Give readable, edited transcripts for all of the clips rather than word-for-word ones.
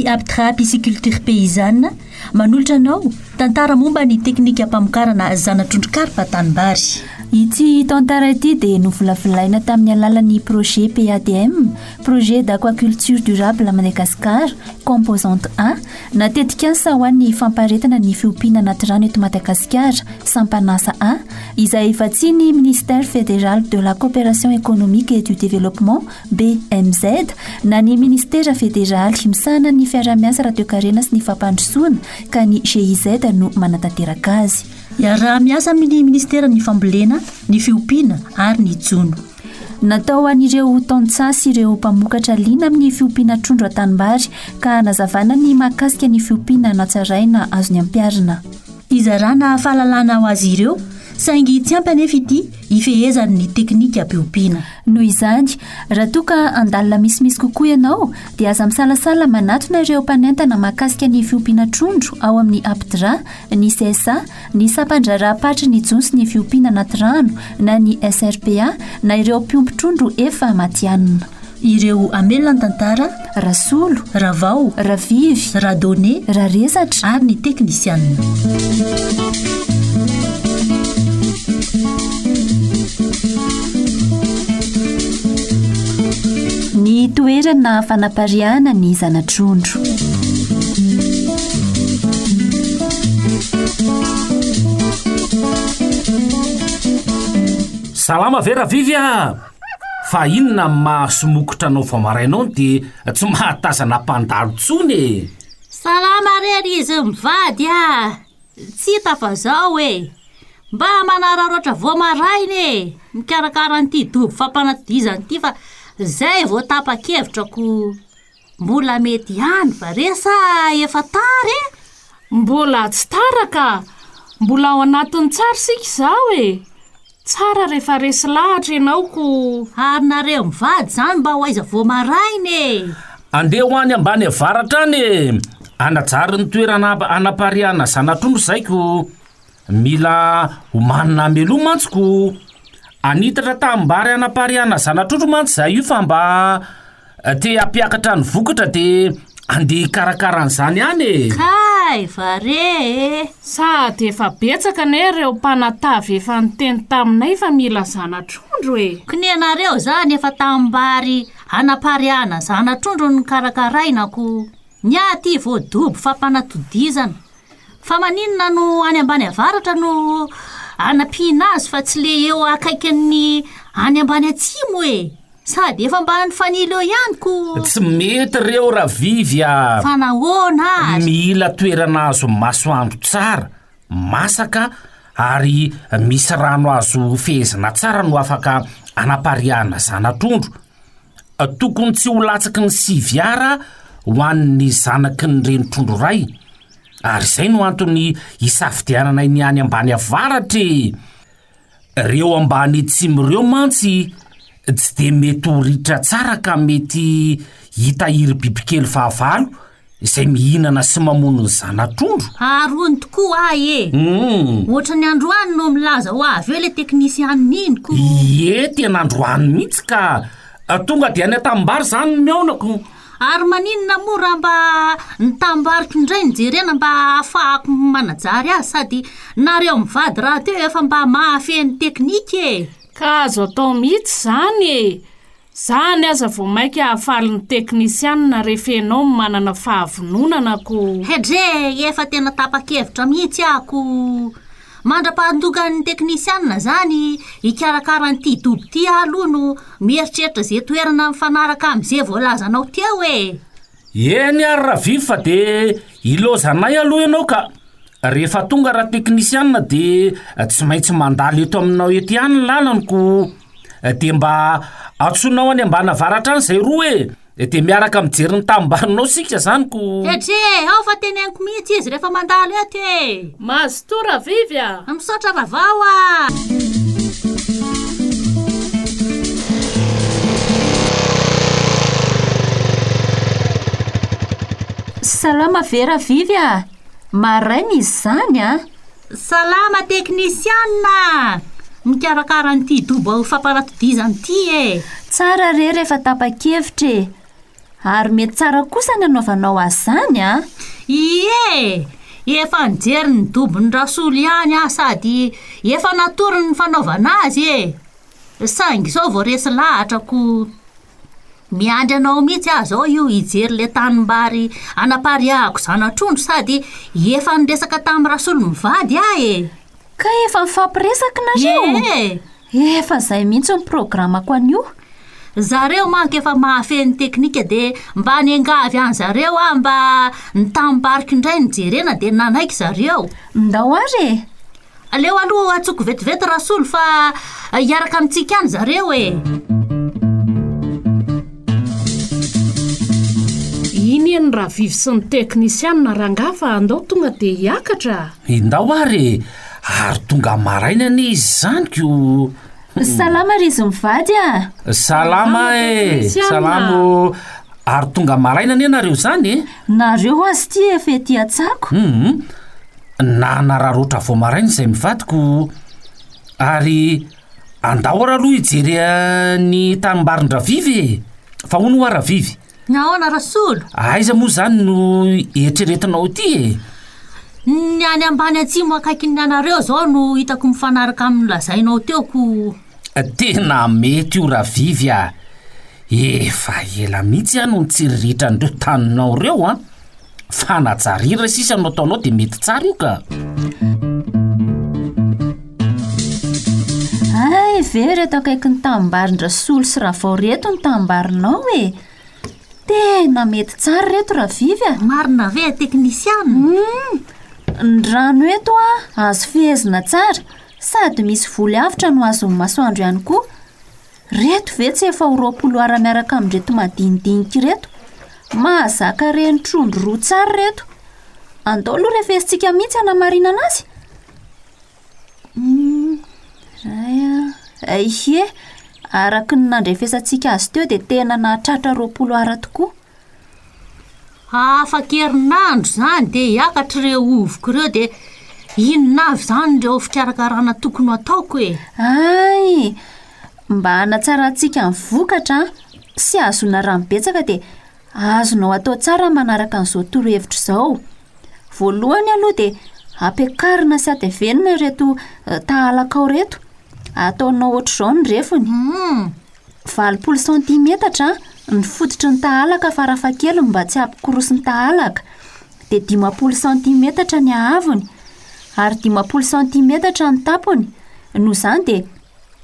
Abtra Pisciculture Paysanne manolotra anao tantara momba ny teknika mpamokarana zanatrondro-karpa tanimbary. Ity tantara ity dia novolavolaina tamin'ny alalan'ny projet PADM, projet d'aquaculture durable Madagascar, composante 1, natetika ansa ho an'ny famparetana ny fiompiana anaty rano eto Madagasikara, Sampanasa 1, izay vatsiany ministère fédéral de la coopération économique et du développement BMZ na ny ministère fédéral misahana ny fiaramiasa radiokarena sy ny fampandrosoana ka ny GIZ no manatanteraka azy. Raha miasa amin'ny ministera ny fambolena, ny fiompiana ary ny jono. Natao an'ireo tantsasy ireo mpamokatra liana amin'ny fiompiana trondro an-tanimbary ka nazavana ny mahakasika ny fiompiana natsaraina azony ampiarina. Izarana fahalalana ho azy ireo saingy tsy ampy anefa ity ifehezany ny teknika ampiompiana. Noho izany, raha toa ka andalina misimisy kokoa ianao dia aza misalasala manatona ireo mpanentana mahakasika ny fiompiana trondro ao amin'ny APDRA, ny CSA, ny sapandrarapatra ny jony sy ny fiompiana anaty rano na ny SRPA na ireo mpiompi trondro efa matianina. Ireo amelona ny tantara, rasolo, ravao, ravivy, radone, raresatra ary ny teknisianina. Ny toerana fanapariana ny zanatrondro. Salama vera vivya, fa inona mahasomokotra anao fa marainao dia tsy mahatazana mpandalo tsony. Salama rery izy mivady tsy hita fa zao mba manararoatra voamarainy mikarakara an'ity dobo fampanatodizana ity fa zay vao tapa-kevitrako mbola mety ihany fa resa efa tary mbola tsy tara ka mbola ao anatin'ny tsara sika izao tsara rehefa resy lahatra ianao ko ary nareo mivady zany mba ho aiza voamarainy andeha ho any ambany avaratra any anajary ny toerana anapariana zanatrondro zaiko mila homanina melo mantsiko anitatra tambary anapariana zanatrondro mantsy zay io fa mba te ampiakatra ny vokatra dia andeha karakaran'izany any kay vare sady efa betsaka ne reo mpanatavy efa niteny taminay fa mila zanatrondro kinianareo zany efa tambary anapariana zanatrondro ny karakarainako nyaty voadobo fampanatodizana fa maninona no any ambany avaratra no anapina azy fa tsy le eo akaikin'ny any ambany atsimo sady efa mba nyfanilo eo ihany ko tsy mety reo raha vivya fa nahoana azy mila toerana azo masoandro tsara masaka ary misy rano azo fehezana tsara no afaka anapariana zanatrondro tokony tsy ho latsaky ny siviara ho an'ny zanaky ny renitrondro ray ary zay no antony isafidianana ny any ambany avaratra reo ambany tsimo reo mantsy tsy de mety ho ritra tsara ka mety hitahiry bibikely fahavalo izay mihinana sy mamono ny zanatrondro arony tokoa ohatra ny androany no milaza ho avy eo le teknisianiniko tena androany mihitsy ka tonga dia any atambary zany miaonako ary maninona mora mba nitambariko indray nijerena mba ahafahako manajary azy sady nareo mivady raha teo efa mba mahafeny teknika ka azo atao mihitsy zany zany aza vao mainka ahafalin'ny teknisianina rehefa ianao manana fahavononana ko hedre efa tena tapa-kevitra mihitsy ako mandra-pahandokan'ny teknisianina zany ikarakara n'ity dobo ty aloha no mieritreritra zay toerana mifanaraka amin'izay voalazanao teo eny ary raha vivo fa dia ilozanay aloha ianao ka rehefa tonga raha teknisianina dia tsy maintsy mandalo eto aminao eto ihany ny lalaniko dia mba atsonao any ambany avaratra any zay roa dia miaraka mijery ny tambaninao sika zany ko hedre ao fa teneniko mihitsy izy rehefa mandalo eto mazotora vivya misaotra ravao salama vera vivya maraina izy zany salama teknisianina mikarakara n'ity dobo fampanatodizana ity tsara re rehefa tapa-kevitra ary mety tsara kosa ny anaovanao azy zany a. ie efa nijery ny dobony rasolo ihany a sady efa natory ny fanaovana azy saingy izao vao resy lahatrako miandry anao mihitsy aho zao io hijery le tanimbary anapariahako zanatrondro sady efa niresaka tamin'ny rasolo mivady ahy ka efa mifampiresaka nareo efa izay mihitsy ny programako an'io. zareo manko efa mahafeny teknika de mba niangavy any zareo mba nitambariky indray nijerena de nanaiky zareo. Ndao ary aleo aloha atsoko vetivety rasolo fa hiaraka amintsika any zareo iny ny raha vivy sy ny teknisianina rangafa andao tonga de hiakatra. Indao ary tonga maraina ny izy zaniko. Salama ry izy mivady a. Salama salamo ary tonga maraina ny nareo zany nareo azy ty efa ety atsako. na nararotra vao maraina izay mivadiko ary andao ara aloha hijery ny tanimbarin-dravivy fa ho no aravivy nahoana rasolo. aiza moa zany no eritreretinao ity ny any ambany atsimo akaiky ny anareo zao no hitako mifanaraka amin'ny lazainao teoko. tena mety io ravivy efa ela mihitsy no ntsiriritra n'ireo taninao reo fa najarira sisa no ataonao de mety tsara io ka. ay ve reto akaiky ny tamimbarin-drasolo sy raha vao reto ny tamimbarinao tena mety tsara reto ravivy marina ve teknisiana. ny rano eto azo fehezina tsara sady misy voly avitra no azon'ny masoandro ihany koa. reto ve tsy efa ho 20 ara miaraka amin'reto madinidinika reto mahazaka reny trondro roa tsara reto. andao aloha rehefa ezintsika mihitsy anamarina anazy. ihe araky ny nandrefesantsika azy teo de tena nahatratra 20 ara tokoa. afa-kerinandro zany de hiakatra reo ovoko reo de inonavy zany reo fikarakarana tokony ataoko ay mba hanatsarantsika ny vokatra sy azona ranobetsaka de azonao atao tsara manaraka an'izao torohevitra izao. voalohany aloha de ampiakarina sy atevenina reto tahalakao reto ataonao ohatr'izao ny refony 20 cm ny fototry ny tahalaka farafakely mba tsy ampikorosi ny tahalaka de 50 cm ny ahavony ary 50 cm ny tapony. no zany de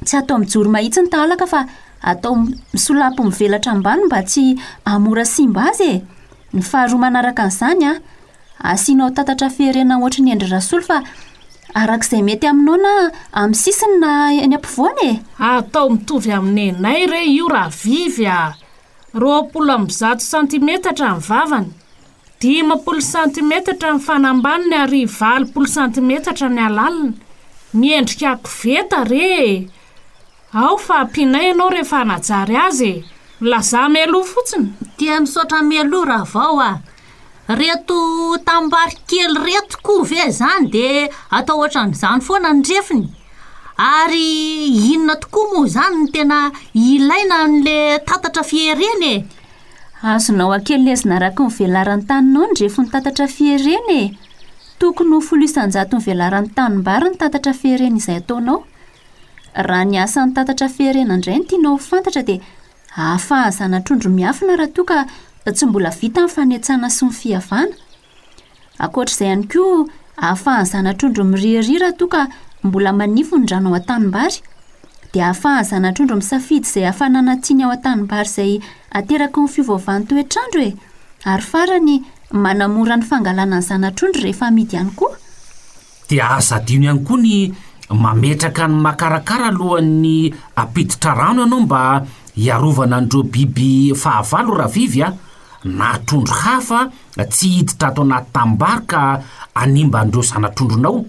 tsy atao mijoro mahitsy ny tahalaka fa atao misolapo mivelatra ambany mba tsy amora simba azy ny faharoa manaraka an'izany asianao tatatra fiherena ohatra ny endry rasolo fa arak'izay mety aminao na amin'ny sisiny na eny ampovoany atao mitovy amin'ny enay re io ravivy 20 centimetatra ny vavany 50 centimetatra ny fanambaniny ary 20 centimetatra ny alaliny miendrika koveta re. ao fa ampinay ianao rehefa najary azy laza mialoha fotsiny. dia misaotra mialoha raha vao reto tambary kely reto koa ve zany de atao ohatran'izany foana ny refiny ary inona tokoa moa zany ny tena ilaina n'le tatatra fihereny azonao akelezina araka ny velaran'ny taninao ny refo ny tatatra fihereny tokony ho 700 ny velaran'ny tanimbary ny tatatra fihereny izay ataonao. raha ny asan'ny tatatra fiherena indray ny tianao fantatra de ahafaha zanatrondro miafina raha toa ka tsy mbola vita ny fanetsana sy ny fihavana. akoatr'izay ihany koa ahafaha zanatrondro mirihary raha toa ka mbola manifo ny rano ao an-tanimbary de ahafaha zanatrondro misafidy izay hafanana tiany ao an-tanimbary izay ateraka ny fiovaovan'ny toetrandro ary farany manamora ny fangalana ny zanatrondro rehefa amidy ihany koa. de aza dino ihany koa ny mametraka ny makarakara alohan'ny apiditra rano ianao mba hiarovana andreo biby fahavalo ravivy na trondro hafa tsy hiditra ato anaty tambary ka animba andreo zanatrondronao.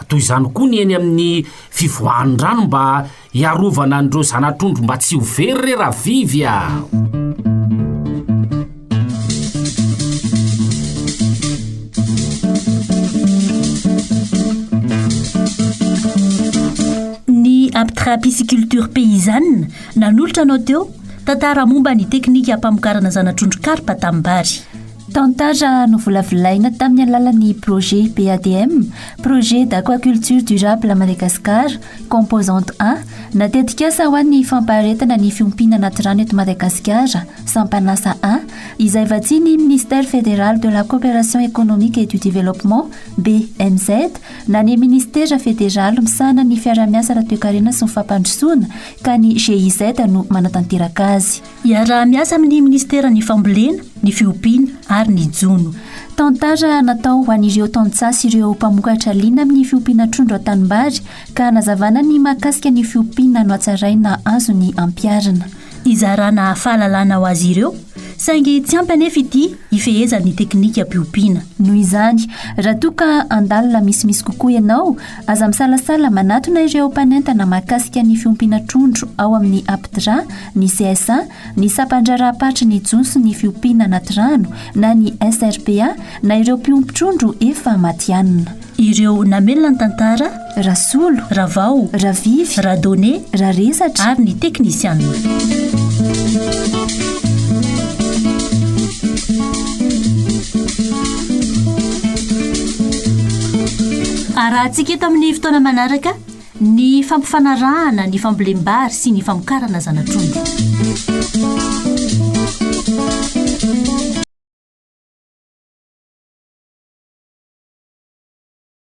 toy izany koa ny eny amin'ny fivoahan'ny rano mba hiarovana andreo zanatrondro mba tsy ho very re ravivy Aptra pisciculture paysanne nanolotra anao teo tantara momba ny teknika hampamokarana zanatrondro karpa tambary. Tantara no volavolaina tamin'ny alalan'ny projet PADM, projet d'aquaculture durable à Madagascar, composante 1, natetika asa ho an'ny fampaharetana ny fiompinana anaty rano eto Madagasikara, Sampanasa 1, izay vatsiany ministère fédéral de la coopération économique et du développement, BMZ, na ny ministère fédéral misana ny fiara-miasa ara-toekarena sy ny fampandrosoana ka ny GIZ no manatanteraka azy. Iara-miasa amin'ny ministera ny fambolena, ny fiompiana ary ny jono. Tantara natao ho an'ireo tantsasy ireo mpamokatra liana amin'ny fiompiana trondro an-tanimbary ka nazavana ny mahakasika ny fiompiana no hatsaraina azo ny ampiarana. Izarana fahalalana ho azy ireo, saingy tsy ampy anefa ity ifehezan'ny teknika mpiompiana. Noho izany, raha toa ka andalina misimisy kokoa ianao, aza misalasala manatona ireo mpanentana mahakasika ny fiompiana trondro ao amin'ny APDRA, ny CSA, ny sapandrarapatra ny jonso ny fiompiana anaty rano, na ny SRPA, na ireo mpiompy trondro efa matianina. Ireo namelona ny tantara, Rasolo, Ravao, Ravivy, Radone, Raresatra ary ny teknisianina. Arahantsika eto amin'ny fotoana manaraka ny fampifanarahana ny fambolem-bary sy ny famokarana zanatrondro.